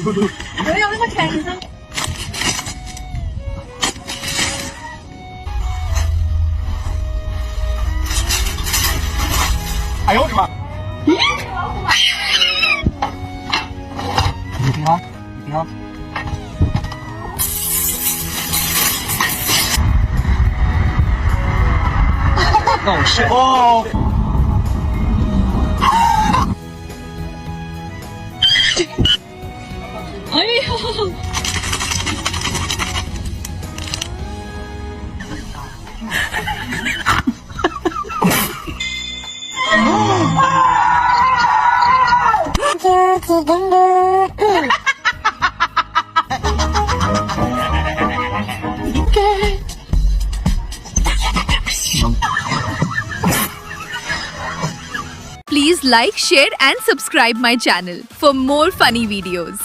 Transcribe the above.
没有那么甜，你说。哎呦我的妈！你听啊，你听啊。Oh shit! Oh! 哎呦！Please like, share and subscribe my channel for more funny videos.